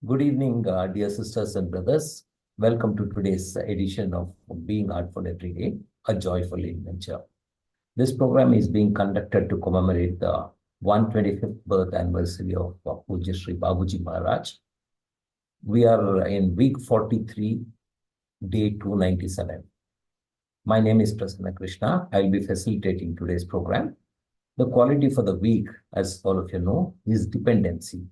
Good evening, dear sisters and brothers. Welcome to today's edition of Being Heartful Every Day, a joyful adventure. This program is being conducted to commemorate the 125th birth anniversary of Pujya Sri Babuji Maharaj. We are in week 43, day 297. My name is Prasanna Krishna. I will be facilitating today's program. The quality for the week, as all of you know, is dependency.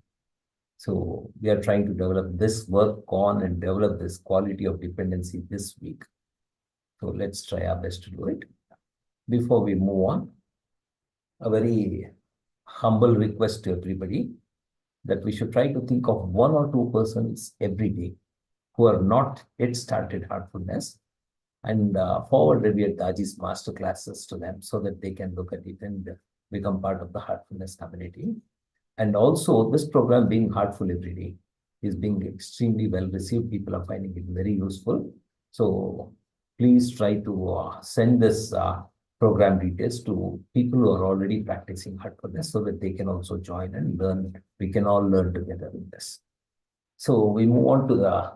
So we are trying to develop this, work on and develop this quality of dependency this week. So let's try our best to do it. Before we move on, a very humble request to everybody that we should try to think of one or two persons every day who are not yet started Heartfulness and forward Revered Daji's master classes to them so that they can look at it and become part of the Heartfulness community. And also, this program being Heartful Every Day is being extremely well received. People are finding it very useful. So please try to send this program details to people who are already practicing Heartfulness so that they can also join and learn. We can all learn together in this. So we move on to the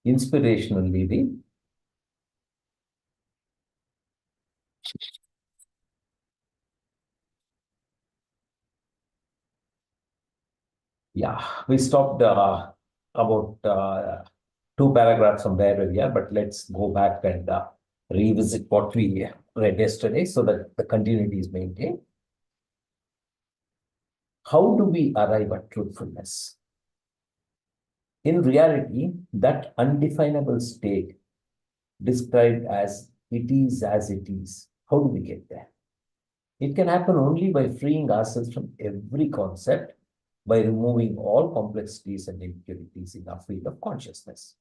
inspirational leading. Yeah, we stopped about two paragraphs from where we are, but let's go back and revisit what we read yesterday so that the continuity is maintained. How do we arrive at truthfulness? In reality, that undefinable state described as it is as it is, how do we get there? It can happen only by freeing ourselves from every concept, by removing all complexities and impurities in our field of consciousness.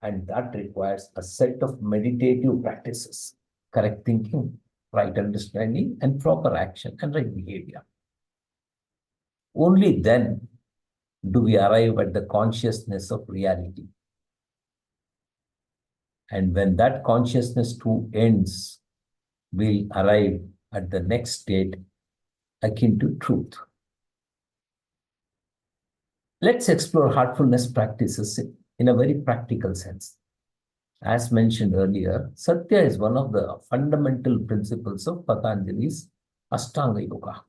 And that requires a set of meditative practices, correct thinking, right understanding, and proper action and right behavior. Only then do we arrive at the consciousness of reality. And when that consciousness too ends, we'll arrive at the next state akin to truth. Let's explore heartfulness practices in a very practical sense. As mentioned earlier, Satya is one of the fundamental principles of Patanjali's Ashtanga Yoga,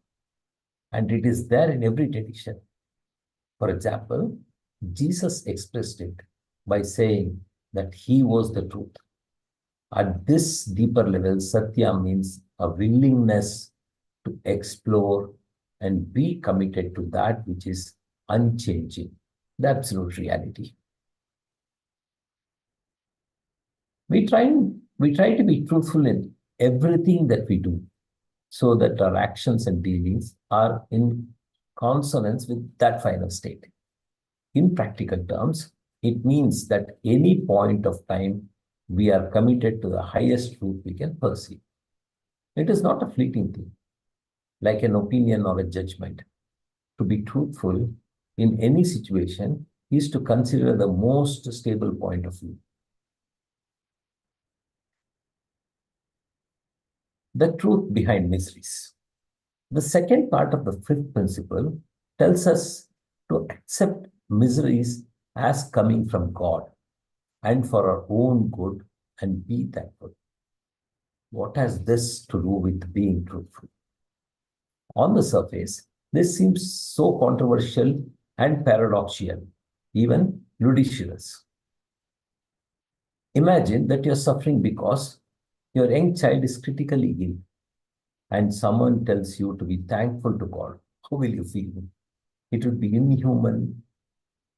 and it is there in every tradition. For example, Jesus expressed it by saying that he was the truth. At this deeper level, Satya means a willingness to explore and be committed to that which is unchanging, the absolute reality. We try to be truthful in everything that we do so that our actions and dealings are in consonance with that final state. In practical terms, it means that any point of time we are committed to the highest truth we can perceive. It is not a fleeting thing, like an opinion or a judgment. To be truthful in any situation is to consider the most stable point of view. The truth behind miseries. The second part of the fifth principle tells us to accept miseries as coming from God and for our own good and be thankful. What has this to do with being truthful? On the surface, this seems so controversial and paradoxical, even ludicrous. Imagine that you're suffering because your young child is critically ill and someone tells you to be thankful to God. How will you feel? It would be inhuman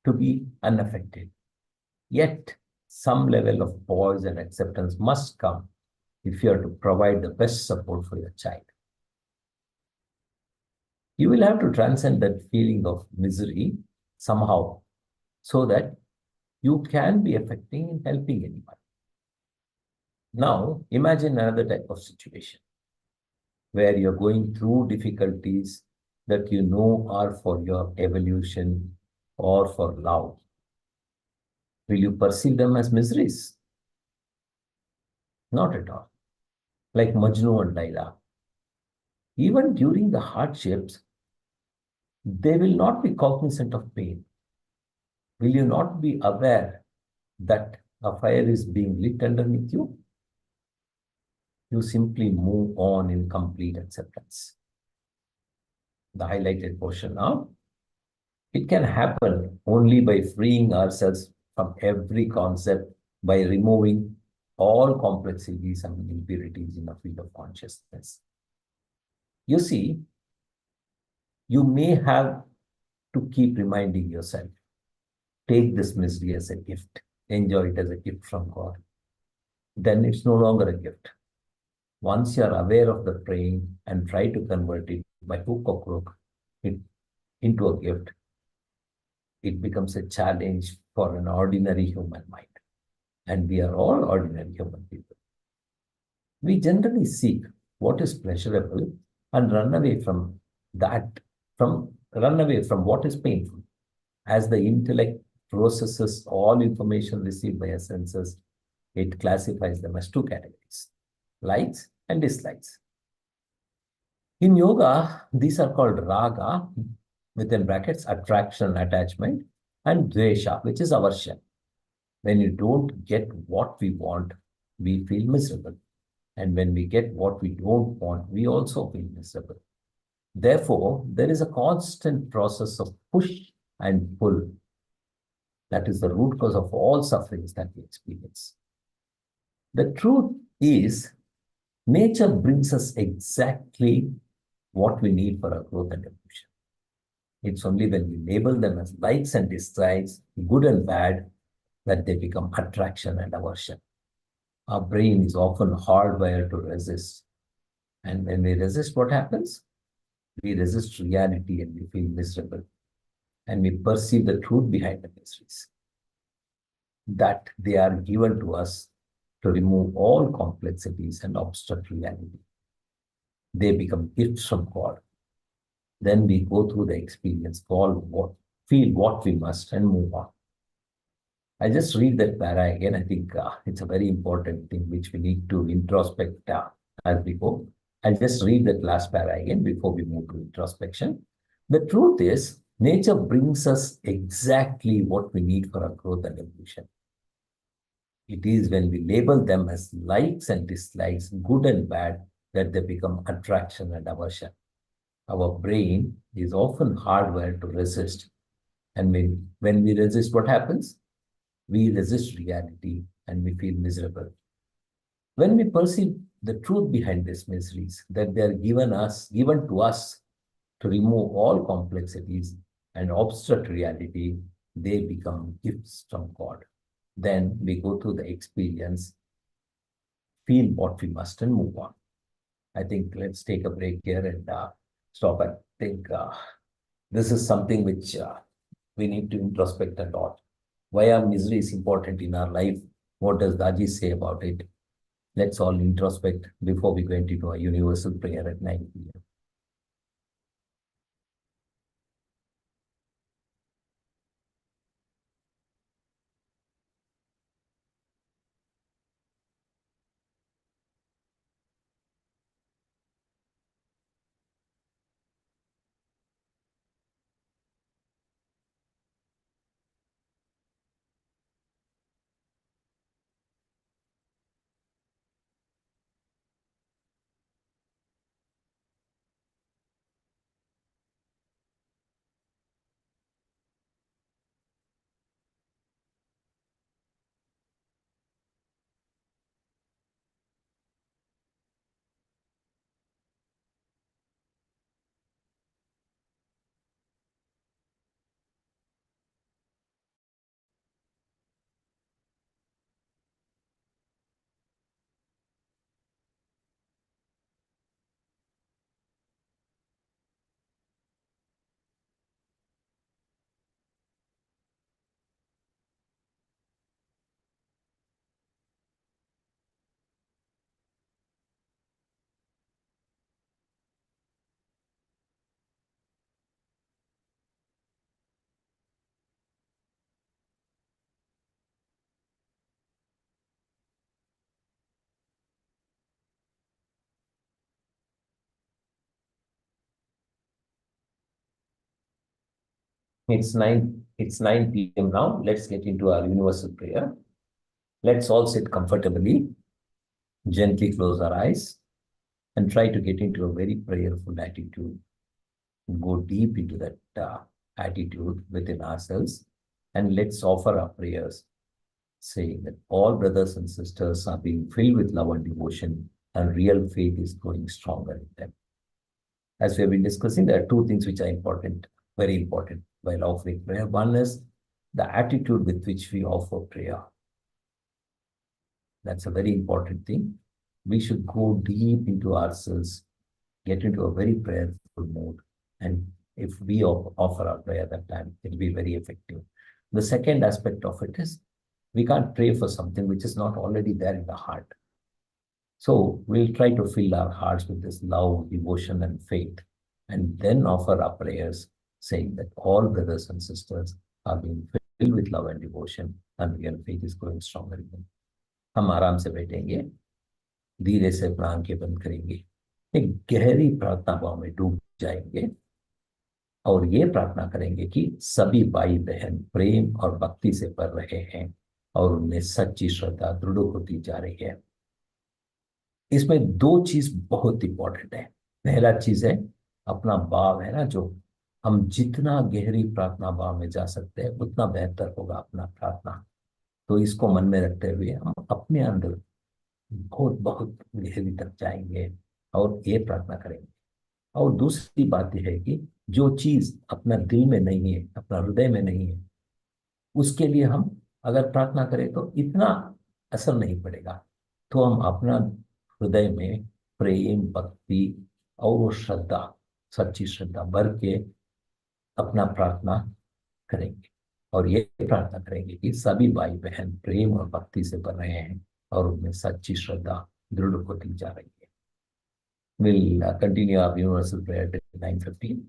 to be unaffected. Yet, some level of poise and acceptance must come if you are to provide the best support for your child. You will have to transcend that feeling of misery somehow so that you can be affecting and helping anyone. Now, imagine another type of situation where you're going through difficulties that you know are for your evolution or for love. Will you perceive them as miseries? Not at all. Like Majnu and Laila. Even during the hardships, they will not be cognizant of pain. will you not be aware that a fire is being lit underneath you? You simply move on in complete acceptance. The highlighted portion now. It can happen only by freeing ourselves from every concept, by removing all complexities and impurities in the field of consciousness. You see, you may have to keep reminding yourself, take this misery as a gift, enjoy it as a gift from God. Then it's no longer a gift. Once you are aware of the pain and try to convert it by hook or crook it into a gift, it becomes a challenge for an ordinary human mind. And we are all ordinary human people. We generally seek what is pleasurable and run away from that, run away from what is painful. As the intellect processes all information received by our senses, it classifies them as two categories, likes and dislikes. In yoga, these are called raga, within brackets, attraction, attachment, and dvesha, which is aversion. When you don't get what we want, we feel miserable. And when we get what we don't want, we also feel miserable. Therefore, there is a constant process of push and pull. That is the root cause of all sufferings that we experience. The truth is, nature brings us exactly what we need for our growth and evolution. It's only when we label them as likes and dislikes, good and bad, that they become attraction and aversion. Our brain is often hardwired to resist. And when we resist, what happens? We resist reality and we feel miserable. And we perceive the truth behind the miseries. That they are given to us to remove all complexities and obstruct reality. They become gifts from God. Then we go through the experience, feel what we must, and move on. I just read that para again. I think it's a very important thing which we need to introspect as we go. I'll just read that last para again before we move to introspection. The truth is, nature brings us exactly what we need for our growth and evolution. It is when we label them as likes and dislikes, good and bad, that they become attraction and aversion. Our brain is often hardwired to resist. And when we resist, what happens? We resist reality and we feel miserable. When we perceive the truth behind these miseries, that they are given to us to remove all complexities and obstruct reality, they become gifts from God. Then we go through the experience, feel what we must, and move on. I think let's take a break here and stop. I think this is something which we need to introspect a lot. Why are misery is important in our life? What does Daji say about it? Let's all introspect before we go into a universal prayer at 9 p.m. It's 9 It's 9 p.m. now. Let's get into our universal prayer. Let's all sit comfortably, gently close our eyes, and try to get into a very prayerful attitude. Go deep into that attitude within ourselves, and let's offer our prayers, saying that all brothers and sisters are being filled with love and devotion, and real faith is growing stronger in them. As we have been discussing, there are two things which are important, very important, while offering prayer. One is the attitude with which we offer prayer. That's a very important thing. We should go deep into ourselves, get into a very prayerful mood. And if we offer our prayer that time, it'll be very effective. The second aspect of it is we can't pray for something which is not already there in the heart. So we'll try to fill our hearts with this love, devotion, and faith, and then offer our prayers, saying that all brothers and sisters are being filled with love and devotion, and real faith is growing stronger in them. हम आराम से बैठेंगे, धीरे से अपना आंखें बंद करेंगे, एक गहरी प्रार्थना भाव में डूब जाएंगे और ये प्रार्थना करेंगे कि सभी भाई बहन प्रेम और भक्ति से भर रहे हैं और उनमें सच्ची श्रद्धा दृढ़ होती जा रही है। इसमें दो चीज बहुत इंपॉर्टेंट है। पहला चीज है अपना भाव है ना, जो हम जितना गहरी प्रार्थना भाव में जा सकते हैं उतना बेहतर होगा अपना प्रार्थना। तो इसको मन में रखते हुए हम अपने अंदर बहुत बहुत गहरी तक जाएंगे और ये प्रार्थना करेंगे। और दूसरी बात यह है कि जो चीज अपना दिल में नहीं है, अपना हृदय में नहीं है, उसके लिए हम अगर प्रार्थना करें तो इतना असर नहीं पड़ेगा। तो हम अपना हृदय में प्रेम, भक्ति और श्रद्धा, सच्ची श्रद्धा भर के अपना प्रार्थना करेंगे और ये प्रार्थना करेंगे कि सभी भाई बहन प्रेम और भक्ति से भर रहे हैं और उनमें सच्ची श्रद्धा दृढ़ होती जा रही है। We'll continue our universal prayer till 9:15.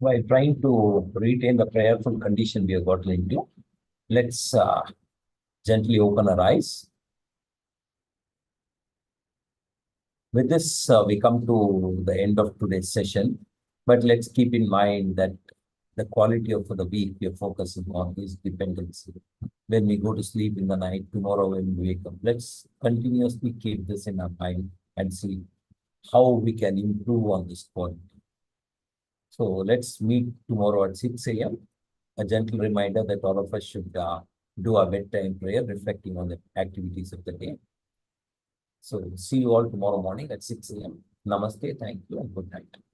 while trying to retain the prayerful condition we have gotten into, let's gently open our eyes. With this, we come to the end of today's session, but let's keep in mind that the quality of the week we are focusing on is dependency. When we go to sleep in the night, tomorrow when we wake up, let's continuously keep this in our mind and see how we can improve on this point. So let's meet tomorrow at 6 a.m. A gentle reminder that all of us should do our bedtime prayer, reflecting on the activities of the day. So see you all tomorrow morning at 6 a.m. Namaste, thank you, and good night.